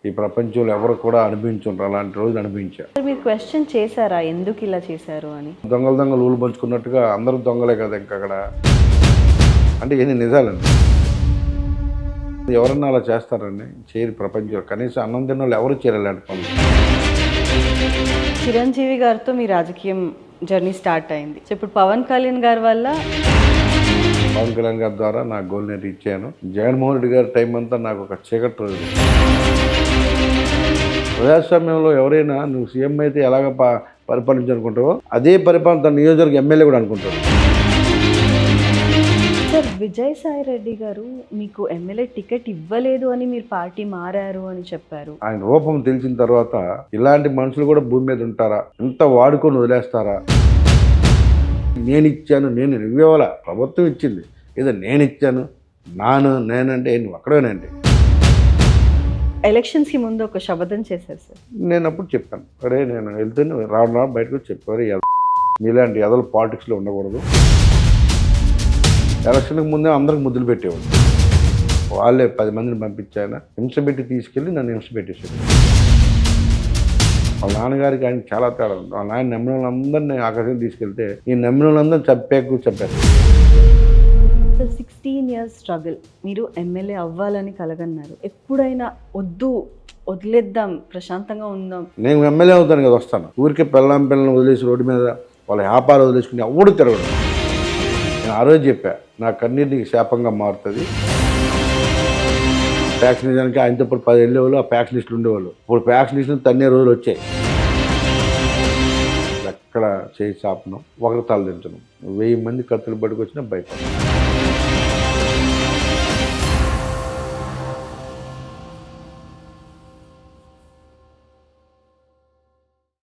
ఈ ప్రపంచంలో ఎవరు కూడా అనిపించుంటారు, అలాంటి రోజులు అనిపించా. మీరు క్వశ్చన్ చేశారా ఎందుకు ఇలా చేశారు అని? దొంగలు ఊళ్ళు పంచుకున్నట్టుగా అందరూ దొంగలే కదా ఇంకా అక్కడ, అంటే ఎన్ని నిజాలండి. ఎవరన్నా అలా చేస్తారండి? చేయరు ప్రపంచంలో. కనీసం అన్నం తిన్న వాళ్ళు ఎవరు చేయరు ఇలాంటి పనులు. చిరంజీవి గారితో మీ రాజకీయం జర్నీ స్టార్ట్ అయింది. సో ఇప్పుడు పవన్ కళ్యాణ్ గారి వల్ల పవన్ కళ్యాణ్ గారి ద్వారా నా గోల్ నేను రీచ్ అయ్యాను. జగన్మోహన్ రెడ్డి గారి టైం అంతా నాకు ఒక చీకటి రోజు. ప్రజాస్వామ్యంలో ఎవరైనా నువ్వు సీఎం అయితే ఎలాగ పరిపాలించాలనుకుంటావో అదే పరిపాలన తన నియోజకవర్గ ఎమ్మెల్యే కూడా అనుకుంటాడు. సార్, విజయసాయి రెడ్డి గారు మీకు ఎమ్మెల్యే టికెట్ ఇవ్వలేదు అని మీరు పార్టీ మారారు అని చెప్పారు. ఆయన రూపం తెలిసిన తర్వాత ఇలాంటి మనుషులు కూడా భూమి మీద ఉంటారా? ఇంత వాడుకొని వదిలేస్తారా? నేను ఇచ్చాను, నేను ఇవ్వాల, ప్రభుత్వం ఇచ్చింది, ఏదో నేను ఇచ్చాను, నేనంటే నువ్వు అక్కడేనండి. ఎలక్షన్స్కి ముందు ఒక శపథం చేశారు సార్. నేను అప్పుడు చెప్పాను, అరే నేను వెళ్తేనే రావడం బయటకు చెప్పారు, మీలాంటి ఎదలు పాలిటిక్స్లో ఉండకూడదు. ఎలక్షన్కి ముందే అందరికి ముద్దులు పెట్టేవాడు. వాళ్ళే 10 మందిని పంపించాయన హింస పెట్టి తీసుకెళ్ళి నన్ను హింస పెట్టేశాడు. వాళ్ళ నాన్నగారికి ఆయన చాలా తేడా ఉంది. వాళ్ళ నాయన నమ్మిన వాళ్ళందరినీ ఆకాశం తీసుకెళ్తే ఈ నమ్మిన వాళ్ళందరినీ చెప్పారు. 16 years స్ట్రగుల్, మీరు ఎమ్మెల్యే అవ్వాలని కలగన్నారు. ఎప్పుడైనా వదిలేద్దాం, ప్రశాంతంగా ఉందాం, నేను ఎమ్మెల్యే అవుతాను కదా, వస్తాను. ఊరికే పిల్లల్ని వదిలేసి రోడ్డు మీద వాళ్ళ వ్యాపారం వదిలేసుకుని ఎవడు తిరగడు. నేను ఆ రోజు చెప్పా, నా కన్నీరు నీకు శాపంగా మారుతుంది. ఫ్యాక్స్ నిజానికి ఆయనతో పాటు 10 వెళ్ళేవాళ్ళు, ఆ ఫ్యాక్స్ లిస్టులు ఉండేవాళ్ళు. ఇప్పుడు ఫ్యాక్స్ లిస్టులు తన్నే రోజులు వచ్చాయి. ఎక్కడ చేయి చాపను, ఒకరి తల దించను, 1000 మంది కత్తులు పట్టుకొచ్చినా భయపడను.